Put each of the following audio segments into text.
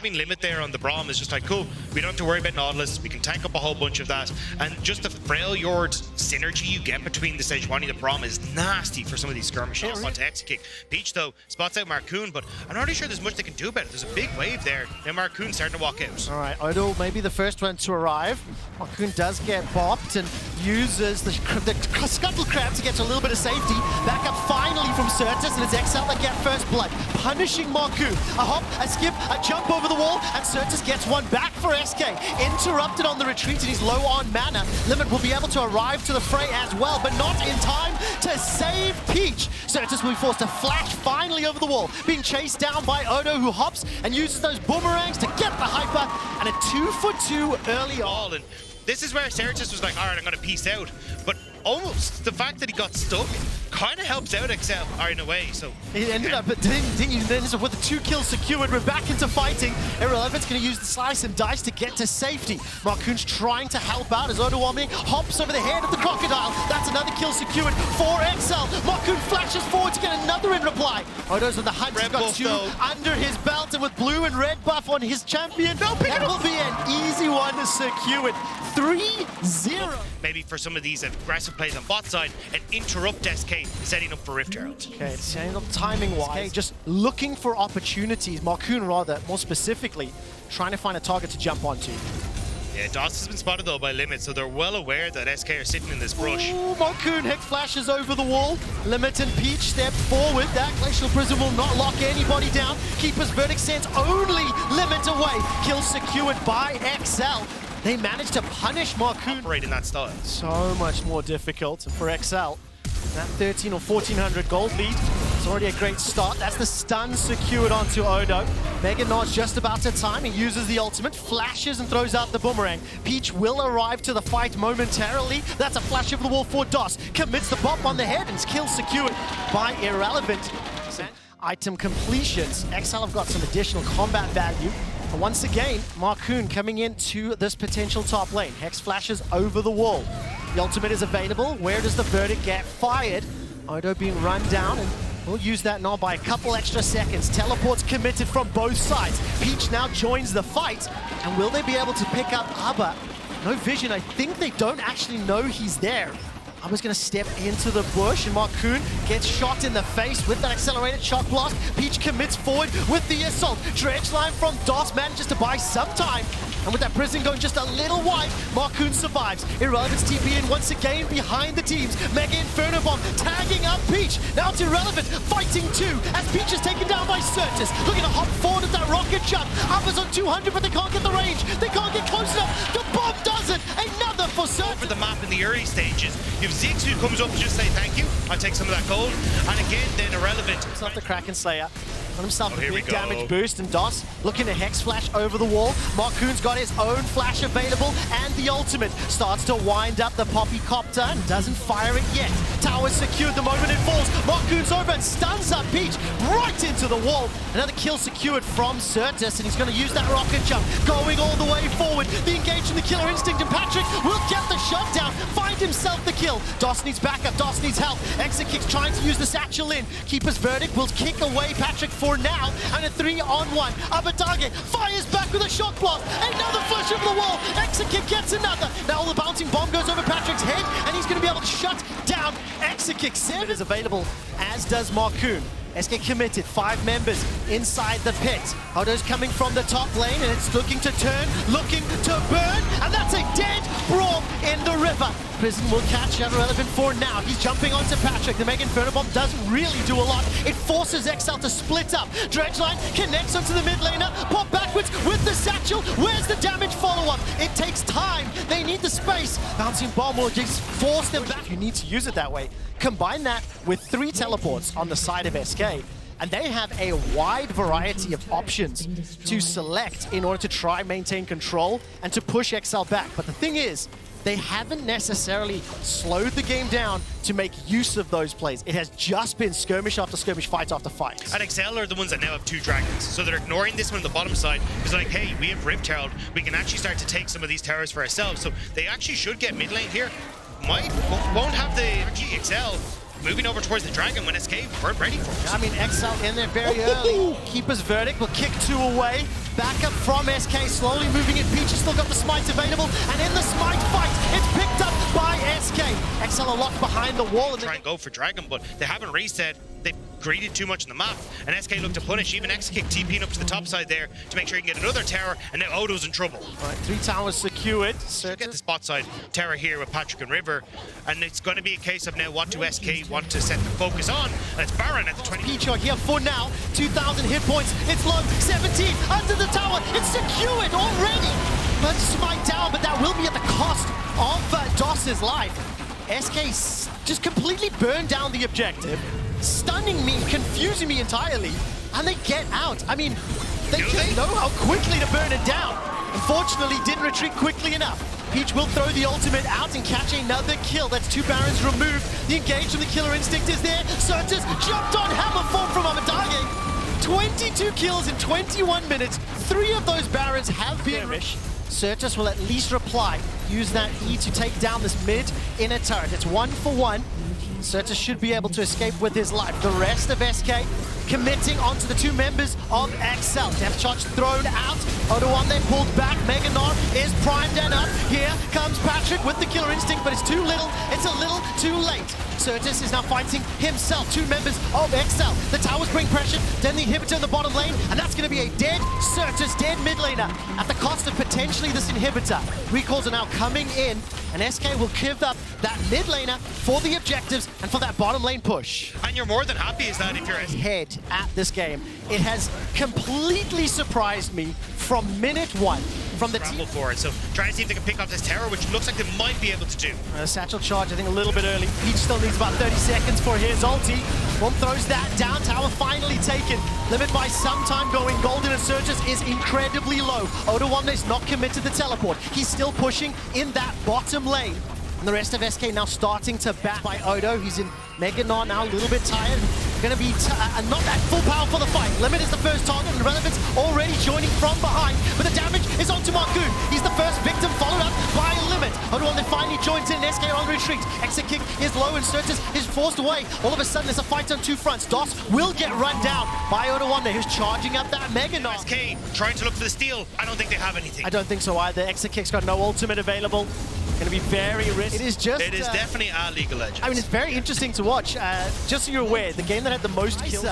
having Limit there on the Braum is just like, cool, we don't have to worry about Nautilus, we can tank up a whole bunch of that, and just the Freljord synergy you get between the Sejuani and the Braum is nasty for some of these skirmishes. Want to X-Kick. Peach, though, spots out Marcoon, but I'm not really sure there's much they can do about it. There's a big wave there. Now Marcoon's starting to walk out. All right, Odo maybe the first one to arrive. Marcoon does get bopped and uses the Scuttle Crab to get to a little bit of safety. Back up finally from Certus, and it's XL that get first blood, punishing Marcoon. A hop, a skip, a jump over the wall, and Certus gets one back for SK. Interrupted on the retreat, and he's low on mana. Limit will be able to arrive to the fray as well, but not in time to save Peach. Certus will be forced to flash finally over the wall, being chased down by Odo, who hops and uses those boomerangs to get the hyper, and a 2-for-2 early on. And this is where Certus was like, all right, I'm going to peace out. But almost the fact that he got stuck kind of helps out XL in a way. So he ended up with the 2 kills secured. We're back into fighting. Irrelevant's going to use the slice and dice to get to safety. Marcoon's trying to help out as Odo hops over the head of the crocodile. That's another kill secured for XL. Marcoon flashes forward to get another in reply. Odo's on the hunt. He's got 2 under his belt, and with blue and red buff on his champion, that will be an easy one to secure it. 3-0. Maybe for some of these aggressive plays on bot side and interrupt SK setting up for Rift Herald. Okay, it's setting up timing-wise. Just looking for opportunities. Marcoon, rather, more specifically, trying to find a target to jump onto. Yeah, Doss has been spotted though by Limit, so they're well aware that SK are sitting in this brush. Ooh, Marcoon Hex flashes over the wall. Limit and Peach step forward. That Glacial Prism will not lock anybody down. Keeper's Verdict sends only Limit away. Kill secured by XL. They managed to punish Marcoon. Operate in that style. So much more difficult for XL. That 13 or 1400 gold lead is already a great start. That's the stun secured onto Odo. Mega Nod's just about to time. He uses the ultimate, flashes and throws out the boomerang. Peach will arrive to the fight momentarily. That's a flash over the wall for Doss. Commits the bop on the head and kill secured by Irrelevant. Item completions. XL have got some additional combat value. And once again, Marcoon coming into this potential top lane. Hex flashes over the wall. The ultimate is available. Where does the Verdict get fired? Odo being run down, and we'll use that now by a couple extra seconds. Teleports committed from both sides. Peach now joins the fight. And will they be able to pick up Abba? No vision. I think they don't actually know he's there. Abba's going to step into the bush, and Marcoon gets shot in the face with that accelerated shock blast. Peach commits forward with the assault. Dredge line from Doss manages to buy some time. And with that prison going just a little wide, Marcoon survives. Irrelevant's TP in once again behind the teams. Mega Inferno Bomb tagging up Peach. Now it's Irrelevant fighting 2 as Peach is taken down by Certus. Looking to hop forward at that rocket jump. Abba's on 200, but they can't get the range. They can't get close enough. The bomb does it. Another for Certus. Over the map in the early stages, you have Ziggs who comes up to just say thank you. I'll take some of that gold. And again, then Irrelevant. It's not the Kraken Slayer. On himself a big go. damage boost, and Doss looking to Hex flash over the wall. Marcoon's got his own flash available, and the ultimate starts to wind up the Poppy Copter and doesn't fire it yet. Tower secured the moment it falls. Marcoon's over and stuns up Peach right into the wall. Another kill secured from Certus, and he's going to use that rocket jump, going all the way forward. The engage from the Killer Instinct, and Patrick will get the shutdown, find himself the kill. Doss needs backup, Doss needs help. Exit Kick's trying to use the satchel in. Keeper's Verdict will kick away Patrick for now, and a 3-on-1. Abatage fires back with a shock blast. Another flash over the wall. Exit Kick gets another. Now the bouncing bomb goes over Patrick's head, and he's going to be able to shut down Exit Kick. 7 is available, as does Marcoon. SK committed, 5 members inside the pit. Odo's coming from the top lane, and it's looking to turn, looking to burn, and that's a dead Braum in the river. Prison will catch Irrelevant for now. He's jumping onto Patrick. The Mega Inferno Bomb doesn't really do a lot. It forces XL to split up. Dredge line connects onto the mid laner. Pop backwards with the satchel. Where's the damage follow-up? It takes time. They need the space. Bouncing bomb will just force them back. You need to use it that way. Combine that with 3 teleports on the side of SK, and they have a wide variety of options to select in order to try maintain control and to push XL back. But the thing is, they haven't necessarily slowed the game down to make use of those plays. It has just been skirmish after skirmish, fight after fight. And XL are the ones that now have 2 dragons, so they're ignoring this one on the bottom side. It's like, hey, we have Rift Herald, we can actually start to take some of these towers for ourselves. So they actually should get mid lane here. Won't have the XL moving over towards the dragon when SK weren't ready for it. I mean, XL in there very early. Keeper's verdict will kick 2 away. Back up from SK, slowly moving it. Peach has still got the smite available, and in the smite fight, it's picked up by SK. XL are locked behind the wall. And try and go for dragon, but they haven't reset. They've greeded too much on the map, and SK look to punish. Even X-Kick TPing up to the top side there to make sure he can get another tower, and now Odo's in trouble. All right, 3 towers secured. Get the spot side tower here with Patrick and River, and it's going to be a case of now what do SK want to set the focus on, and it's Baron at the 20. Peach are here for now, 2,000 hit points, it's low, 17, under the tower, it's secured already! But smite down, but that will be at the cost of DOS's life. SK just completely burned down the objective, stunning me, confusing me entirely, and they get out. I mean, they just know how quickly to burn it down. Unfortunately, didn't retreat quickly enough. Peach will throw the ultimate out and catch another kill. That's 2 Barons removed. The engage from the Killer Instinct is there. Certus jumped on hammer form from Amadage. 22 kills in 21 minutes. 3 of those Barons have been skirmished. Certus will at least reply. Use that E to take down this mid inner turret. It's 1 for 1. Certus should be able to escape with his life. The rest of SK committing onto the 2 members of XL. Depth charge thrown out. Odo on there pulled back. Meganar is primed and up. Here comes Patrick with the Killer Instinct, but it's too little. It's a little too late. Certus is now fighting himself. 2 members of XL. The towers bring pressure. Then the inhibitor in the bottom lane, and that's going to be a dead Certus, dead mid laner at the cost of potentially this inhibitor. Recalls are now coming in, and SK will give up that mid laner for the objectives and for that bottom lane push. And you're more than happy is that if you're head at this game. It has completely surprised me from minute 1. From the scramble for it, so trying to see if they can pick up this tower, which looks like they might be able to do. Satchel charge, I think a little bit early. Peach still needs about 30 seconds for his ulti. One throws that down, tower finally taken. Limit by some time going golden, and Surges is incredibly low. Odo is not committed to the teleport. He's still pushing in that bottom lane. And the rest of SK now starting to back by Odo. He's in Meganar now, a little bit tired. Going to be not that full power for the fight. Limit is the first target, and Relevance already joining from behind. But the damage is onto Marcoon. He's the first victim, followed up by Limit. Odo finally joins in, SK on retreat. Exit kick is low, and Certus is forced away. All of a sudden, there's a fight on 2 fronts. DOS will get run down by Odo who's charging up that Meganar. SK trying to look for the steal. I don't think they have anything. I don't think so either. Exit kick's got no ultimate available. Going to be very risky. It is definitely a League of Legends. I mean, it's very interesting to watch. Just so you're aware, the game that had the most kills.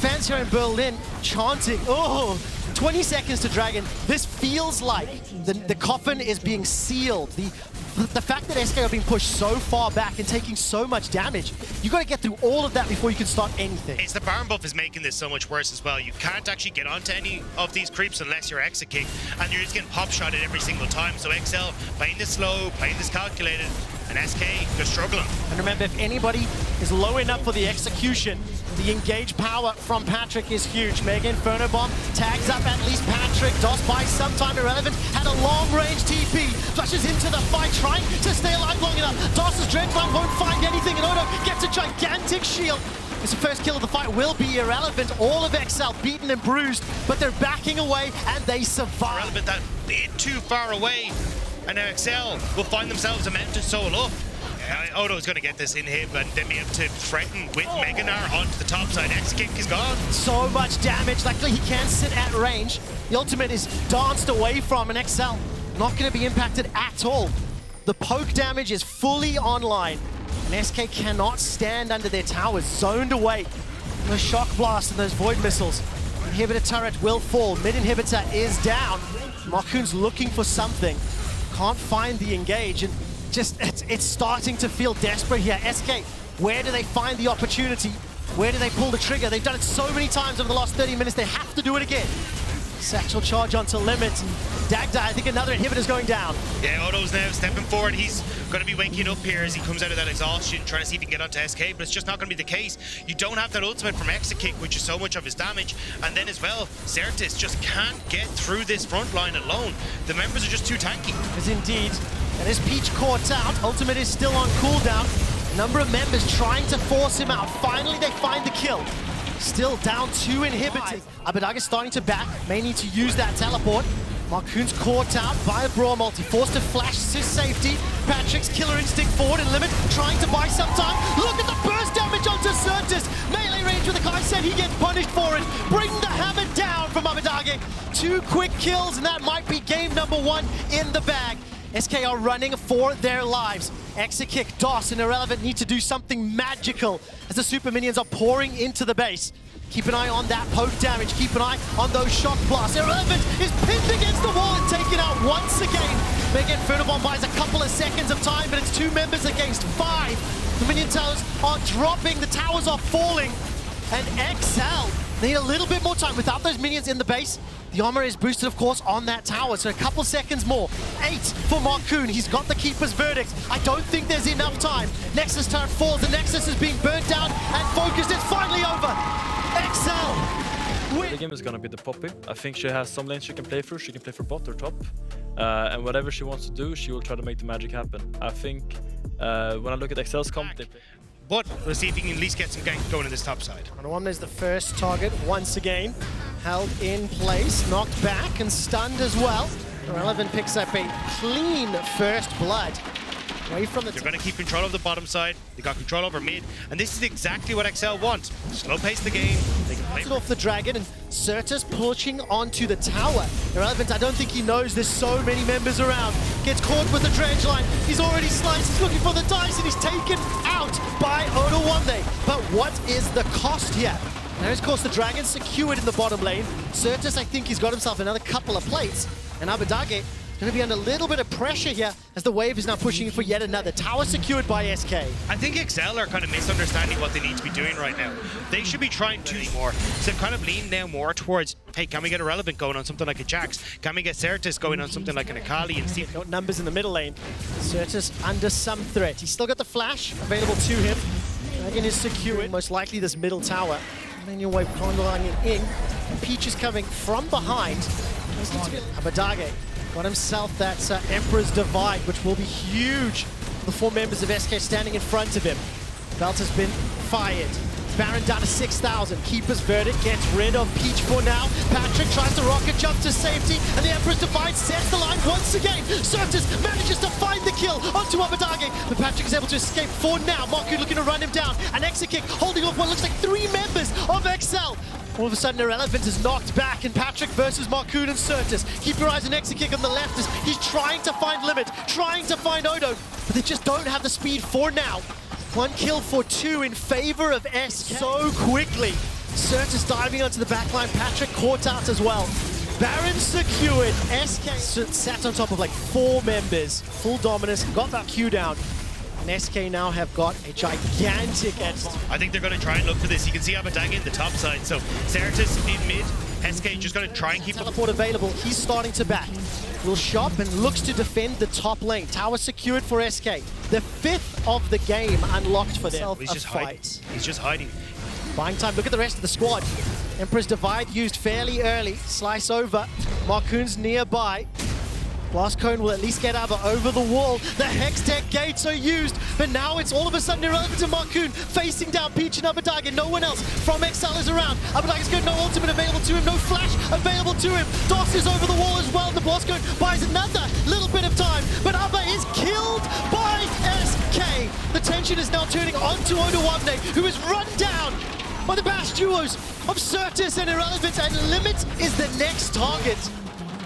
Fans here in Berlin chanting, oh, 20 seconds to Dragon. This feels like the coffin is being sealed. The fact that SK are being pushed so far back and taking so much damage, you got to get through all of that before you can start anything. It's the Baron buff is making this so much worse as well. You can't actually get onto any of these creeps unless you're exit kick, and you're just getting pop shotted every single time. So XL playing this slow, playing this calculated, and SK, they're struggling. And remember, if anybody is low enough for the execution, the engage power from Patrick is huge. Mega Inferno Bomb tags up at least Patrick. DOS by some time irrelevant. Had a long-range TP. Flushes into the fight, trying to stay alive long enough. DOS's Dreadcloud won't find anything, and Odo gets a gigantic shield. His first kill of the fight will be irrelevant. All of XL beaten and bruised, but they're backing away, and they survive. Irrelevant, that bit too far away. And now XL will find themselves a mountain soul up. Odo's going to get this inhib and then be able to threaten with Meganar onto the top side. X-Kick is gone. So much damage. Luckily, he can sit at range. The ultimate is danced away from, and XL not going to be impacted at all. The poke damage is fully online, and SK cannot stand under their towers, zoned away. The shock blast and those void missiles. Inhibitor turret will fall. Mid inhibitor is down. Marcoon's looking for something. Can't find the engage, and just it's starting to feel desperate here. SK, where do they find the opportunity? Where do they pull the trigger? They've done it so many times over the last 30 minutes, they have to do it again. Satchel charge onto Limit. Dagda, I think another inhibitor's going down. Yeah, Odo's now stepping forward. He's going to be waking up here as he comes out of that exhaustion, trying to see if he can get onto SK, but it's just not going to be the case. You don't have that ultimate from Exit Kick, which is so much of his damage. And then as well, Certus just can't get through this front line alone. The members are just too tanky. Because indeed, and as Peach caught out, ultimate is still on cooldown. A number of members trying to force him out. Finally, they find the kill. Still down 2 inhibitors. Abbedagge starting to back, may need to use that teleport. Marcoon's caught out by a Brawl multi, forced to flash to safety. Patrick's killer instinct forward and limit, trying to buy some time. Look at the burst damage onto Certus. Melee range with the guy said he gets punished for it. Bring the hammer down from Abadage. 2 quick kills, and that might be game number 1 in the bag. SK are running for their lives. Exit kick, DOS, and Irrelevant need to do something magical as the super minions are pouring into the base. Keep an eye on that poke damage. Keep an eye on those shock blasts. Irrelevant is pinned against the wall and taken out once again. Mega Inferno Bomb buys a couple of seconds of time, but it's 2 members against 5. The minion towers are dropping. The towers are falling. And XL need a little bit more time. Without those minions in the base, the armor is boosted, of course, on that tower. So a couple seconds more. 8 for Marcoon. He's got the Keeper's Verdict. I don't think there's enough time. Nexus turret falls. The Nexus is being burnt down and focused. It's finally over. XL win. The game is gonna be the Poppy. I think she has some lanes she can play through. She can play for bot or top. And whatever she wants to do, she will try to make the magic happen. I think when I look at XL's comp, they play. But we'll see if he can at least get some gank going in this top side. Onivia is the first target once again. Held in place, knocked back and stunned as well. Irrelevant picks up a clean first blood. Away from the They're going to keep control of the bottom side. They got control over mid. And this is exactly what XL wants. Slow pace the game. They can play off the dragon and Certus pushing onto the tower. Irrelevant, I don't think he knows there's so many members around. Gets caught with the dredge line. He's already sliced. He's looking for the dice and he's taken out by Onivia. But what is the cost here? Now, of course, the dragon secured in the bottom lane. Certus, I think he's got himself another couple of plates. And Abadage is going to be under a little bit of pressure here as the wave is now pushing for yet another tower secured by SK. I think XL are kind of misunderstanding what they need to be doing right now. They should be trying to do more. So they've kind of leaned now more towards, hey, can we get Irrelevant going on something like a Jax? Can we get Certus going on something like an Akali and see... Got numbers in the middle lane. Certus under some threat. He's still got the flash available to him. Dragon is secured. Most likely this middle tower. Minion wave condoling it in. Peach is coming from behind. Abadage got himself that Emperor's Divide, which will be huge for the 4 members of SK standing in front of him. Belt has been fired. Baron down to 6,000. Keeper's Verdict gets rid of Peach for now. Patrick tries to rocket jump to safety, and the Emperor's Divide sets the line once again. Certus manages to find the kill onto Abadage, but Patrick is able to escape for now. Marku looking to run him down. An exit kick holding off what looks like 3 members of XL. All of a sudden, Irrelevant is knocked back, and Patrick versus Marcoon and Certus. Keep your eyes on exit kick on the left as he's trying to find Limit, trying to find Odo, but they just don't have the speed for now. 1 kill for 2 in favor of SK so quickly. Certus diving onto the backline, Patrick caught out as well. Baron secured, SK sat on top of like 4 members. Full dominance, got that Q down. And SK now have got a gigantic edge. I think they're going to try and look for this. You can see Abadage in the top side. So Certus in mid. SK just going to try and keep... Teleport available. He's starting to back. Will shop and looks to defend the top lane. Tower secured for SK. The 5th of the game unlocked for them. He's just hiding. He's just hiding. Buying time. Look at the rest of the squad. Emperor's Divide used fairly early. Slice over. Marcoon's nearby. Blast Cone will at least get Abba over the wall. The Hex Tech gates are used, but now it's all of a sudden irrelevant to Marcoon. Facing down Peach and Abadage. No one else from XL is around. Abadage's got no ultimate available to him, no flash available to him. DOS is over the wall as well. The Blast Cone buys another little bit of time, but Abba is killed by SK. The tension is now turning onto Onivia, who is run down by the Bash duos of Certus and Irrelevant, and Limit is the next target.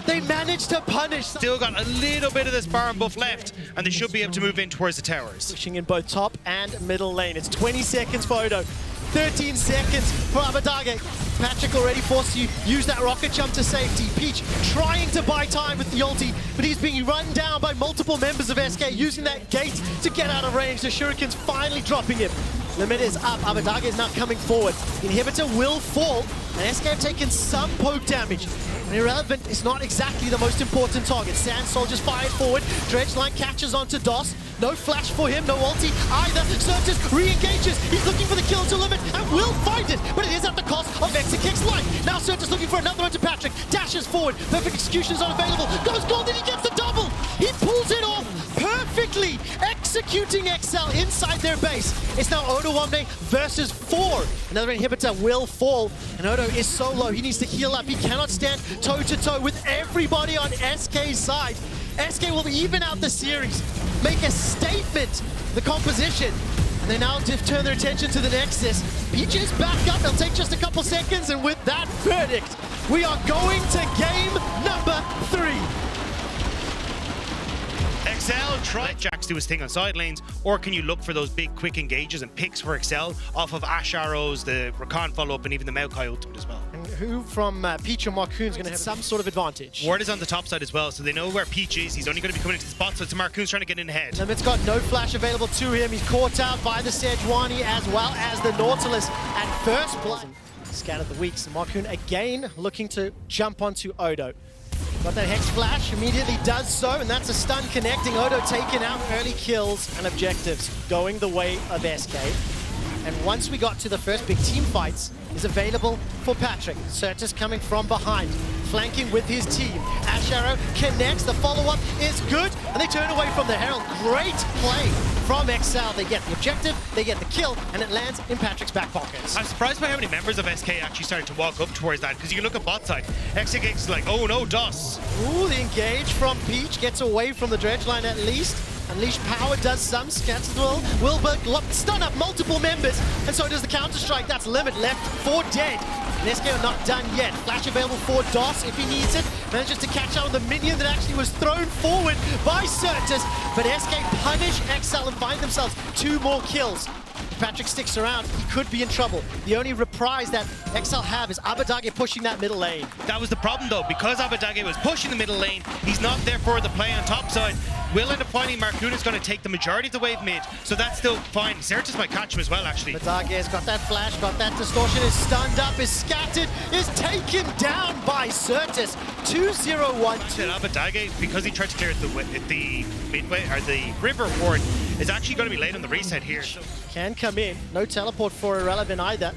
They managed to punish. Still got a little bit of this Baron buff left, and they should be able to move in towards the towers. Pushing in both top and middle lane. It's 20 seconds for Odo, 13 seconds for Abadage. Patrick already forced to use that rocket jump to safety. Peach trying to buy time with the ulti, but he's being run down by multiple members of SK using that gate to get out of range. The shuriken's finally dropping him. Limit is up. Abadage is now coming forward. Inhibitor will fall, and SK have taken some poke damage. And Irrelevant is not exactly the most important target. Sand Soldier's fired forward. Dredge line catches onto DOS. No flash for him, no ulti either. Certus re-engages. He's looking for the kill to Limit and will find it, but it is at the cost of Exit Kick's life. Now Certus looking for another one to Patrick. Dashes forward. Perfect execution is unavailable. Goes golden. He gets the double. He pulls it off perfectly. executing XL inside their base. It's now Odo Wamne versus 4. Another inhibitor will fall, and Odo is so low. He needs to heal up. He cannot stand toe-to-toe with everybody on SK's side. SK will even out the series, make a statement, the composition. And they now turn their attention to the Nexus. Peach is back up. It'll take just a couple seconds, and with that verdict, we are going to game number 3. XL, try Jax do his thing on side lanes, or can you look for those big quick engages and picks for XL off of Ash Arrows, the Rakan follow-up, and even the Maokai ultimate as well? And who from Peach or Marcoon's going to have some sort of advantage? Ward is on the top side as well, so they know where Peach is. He's only going to be coming into the spot, so it's Marcoon's trying to get in ahead. Limit's got no flash available to him. He's caught out by the Sejuani as well as the Nautilus at first blood. Scatter the weeks, and Marcoon again looking to jump onto Odo. Got that Hex Flash, immediately does so, and that's a stun connecting. Odo taking out early kills and objectives, going the way of SK. And once we got to the first big team fights, is available for Patrick. Certus coming from behind, flanking with his team. Ash Arrow connects, the follow-up is good, and they turn away from the Herald. Great play from XL. They get the objective, they get the kill, and it lands in Patrick's back pockets. I'm surprised by how many members of SK actually started to walk up towards that, because you can look at bot side. XK is like, oh no, DOS. Ooh, the engage from Peach gets away from the dredge line at least. Unleash Power does some, scats as well. Wilbur stun up multiple members, and so does the Counter-Strike. That's Limit left for dead. And SK are not done yet. Flash available for DOS if he needs it. Manages to catch out on the minion that actually was thrown forward by Certus, but SK punish XL and find themselves 2 more kills. If Patrick sticks around, he could be in trouble. The only reprise that XL have is Abadage pushing that middle lane. That was the problem though, because Abadage was pushing the middle lane, he's not there for the play on top side. We'll end up finding Marcoon is going to take the majority of the wave mid, so that's still fine. Certus might catch him as well, actually. Abadage has got that flash, got that distortion, is stunned up, is scattered, is taken down by Certus. 2-0-1. Abadage, because he tried to clear the midway, or the river ward, is actually going to be late on the reset here. So. Can come in, no teleport for Irrelevant either.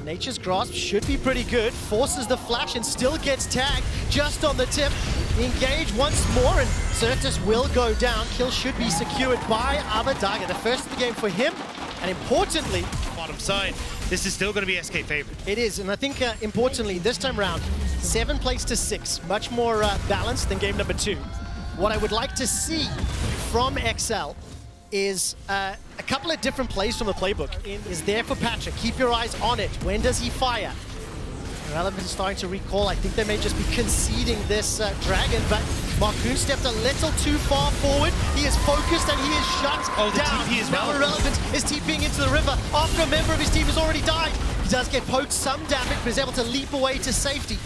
Nature's Grasp should be pretty good, forces the flash and still gets tagged just on the tip. Engage once more and Certus will go down. Kill should be secured by Abadage, the first of the game for him, and importantly, bottom side, this is still going to be SK favorite. It is, and I think importantly this time around, 7 plays to 6, much more balanced than game number 2. What I would like to see from XL is a couple of different plays from the playbook. Is there for Patrick. Keep your eyes on it. When does he fire? Relevant is starting to recall. I think they may just be conceding this dragon, but Marcoon stepped a little too far forward. He is focused and he is shut down. TP as now well. Irrelevant is TPing into the river after a member of his team has already died. He does get poked some damage, but is able to leap away to safety.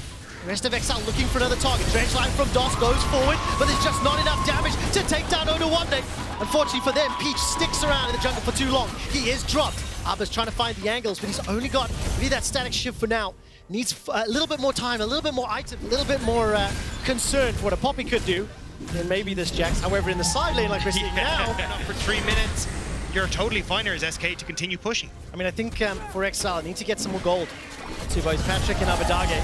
The rest of XL looking for another target. Dredge line from DOS goes forward, but there's just not enough damage to take down Odo Wamne. Unfortunately for them, Peach sticks around in the jungle for too long. He is dropped. Abba's trying to find the angles, but he's only got really that static shift for now. Needs a little bit more time, a little bit more item, a little bit more concern for what a Poppy could do. Then maybe this Jax. However, in the side lane, like we're seeing now. For 3 minutes, you're totally fine here as SK to continue pushing. I mean, I think for XL, I need to get some more gold to both Patrick and Abadage.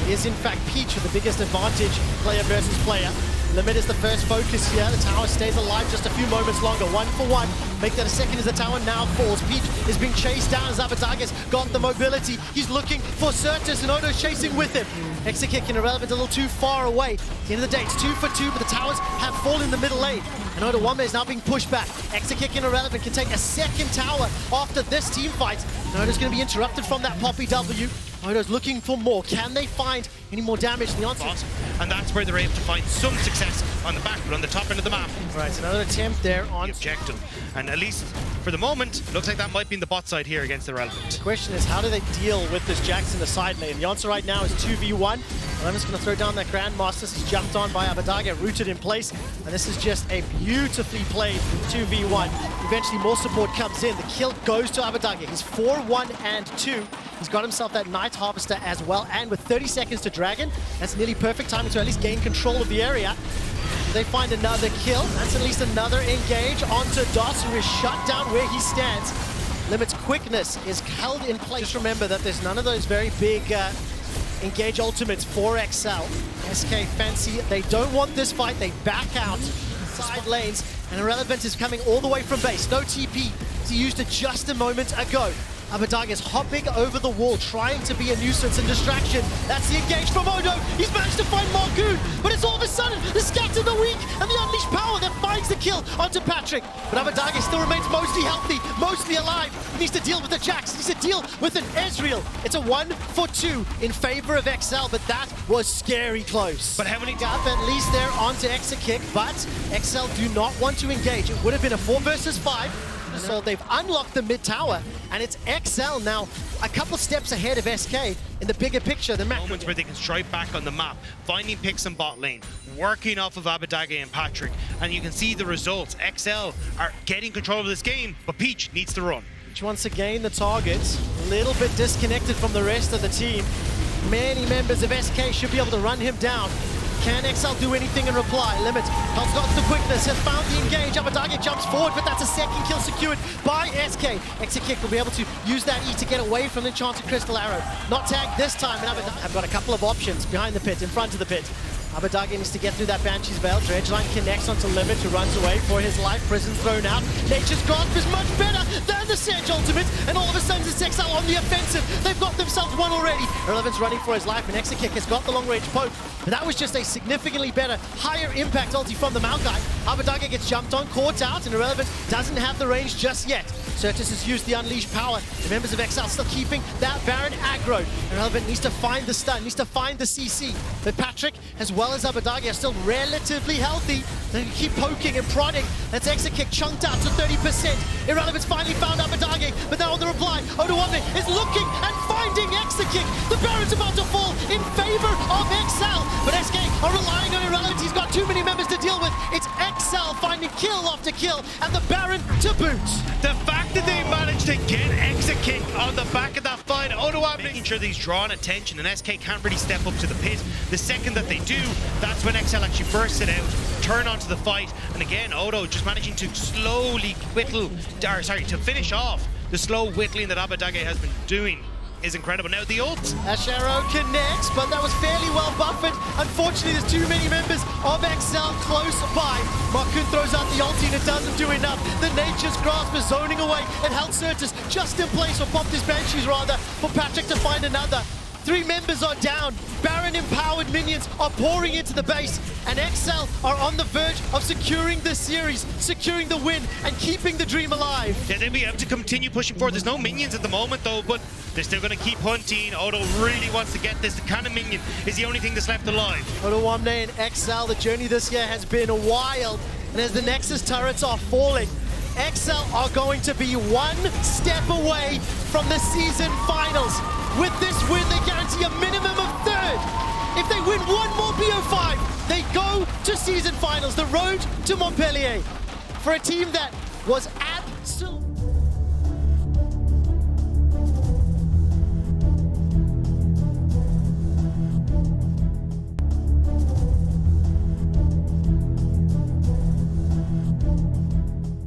It is in fact Peach with the biggest advantage, player versus player. Limit is the first focus here. The tower stays alive just a few moments longer. 1 for 1. Make that a second as the tower now falls. Peach is being chased down as Abadage's got the mobility. He's looking for Certus and Odo's chasing with him. Exit kick and Irrelevant a little too far away. At the end of the day, it's 2 for 2, but the towers have fallen in the middle lane. And Odo Wamne is now being pushed back. Exit kick and Irrelevant can take a second tower after this team fight. And Odo's going to be interrupted from that Poppy W. Odo's looking for more. Can they find any more damage? The answer is... And that's where they're able to find some success on the back, but on the top end of the map. Right, another attempt there on... The objective. And at least for the moment, looks like that might be in the bot side here against the Relevant. The question is, how do they deal with this Jax in the side lane? The answer right now is 2v1. Eleven's going to throw down that Grandmasters. He's jumped on by Abadage, rooted in place. And this is just a beautifully played 2v1. Eventually, more support comes in. The kill goes to Abadage. He's 4-1 and 2. He's got himself that Night Harvester as well. And with 30 seconds to Dragon, that's nearly perfect timing to at least gain control of the area. They find another kill. That's at least another engage onto DOS, who is shut down where he stands. Limit's quickness is held in place. Just remember that there's none of those very big engage ultimates for XL. SK fancy, they don't want this fight. They back out side lanes. And Irrelevant is coming all the way from base. No TP. He used it just a moment ago. Abbedagge is hopping over the wall, trying to be a nuisance and distraction. That's the engage from Odo. He's managed to find Marcoon, but it's all of a sudden the scatter the weak and the unleashed power that finds the kill onto Patrick. But Abbedagge still remains mostly healthy, mostly alive. He needs to deal with the Jax. He needs to deal with an Ezreal. It's a 1-for-2 in favor of XL, but that was scary close. But how many Gap at least there onto Exakick, but XL do not want to engage. It would have been a 4 versus 5. So they've unlocked the mid tower, and it's XL now a couple steps ahead of SK in the bigger picture. The moments where they can strike back on the map, finding picks in bot lane, working off of Abbedagge and Patrick, and you can see the results. XL are getting control of this game, but Peach needs to run. Peach wants to gain the target, a little bit disconnected from the rest of the team. Many members of SK should be able to run him down. Can XL do anything in reply? Limit holds got the quickness, has found the engage. Abbedagge jumps forward, but that's a second kill secured by SK. Exakick will be able to use that E to get away from the Enchanted Crystal Arrow. Not tagged this time, and Abbedagge have got a couple of options behind the pit, in front of the pit. Abbedagge needs to get through that Banshee's Veil. Dredgeline connects onto Limit, who runs away for his life. Prison thrown out. Nature's Grasp is much better than the Sedge ultimate, and all of a sudden it's XL on the offensive. They've got themselves one already. Irrelevant's running for his life, and Exakick has got the long-range poke. But that was just a significantly better, higher impact ulti from the Maokai. Abbedagge gets jumped on, caught out, and Irrelevant doesn't have the range just yet. Certus has used the unleashed power. The members of XL still keeping that Baron aggro. Irrelevant needs to find the stun, needs to find the CC. But Patrick, as well as Abbedagge, are still relatively healthy. They keep poking and prodding. That's Exakick chunked out to 30%. Irrelevant's finally found Abbedagge, but now on the reply, Odoamne is looking and finding Exakick. The Baron's about to fall in favor of XL, but SK are relying on Irrelevant. He's got too many members to deal with. It's XL finding kill after kill, and the Baron to boot. The fact that they managed to get Exakick on the back of that fight, Odoamne making sure that he's drawing attention, and SK can't really step up to the pit. The second that they do, that's when XL actually bursts it out, turn onto the fight, and again, Odo just managing to slowly to finish off the slow whittling that Abbedagge has been doing is incredible. Now the ult. Asharo connects, but that was fairly well buffered. Unfortunately, there's too many members of XL close by. Marcoon throws out the ulti and it doesn't do enough. The Nature's Grasp is zoning away and held Certus just in place, or popped his Banshees rather, for Patrick to find another. 3 members are down. Baron-empowered minions are pouring into the base, and XL are on the verge of securing the series, securing the win, and keeping the dream alive. Yeah, they'll be able to continue pushing forward. There's no minions at the moment, though, but they're still going to keep hunting. Odo really wants to get this. The cannon minion is the only thing that's left alive. Odoamne and XL, the journey this year has been wild, and as the Nexus turrets are falling, XL are going to be 1 step away from the season finals. With this win, they guarantee a minimum of 3rd. If they win one more BO5, they go to season finals, the road to Montpellier. For a team that was absolutely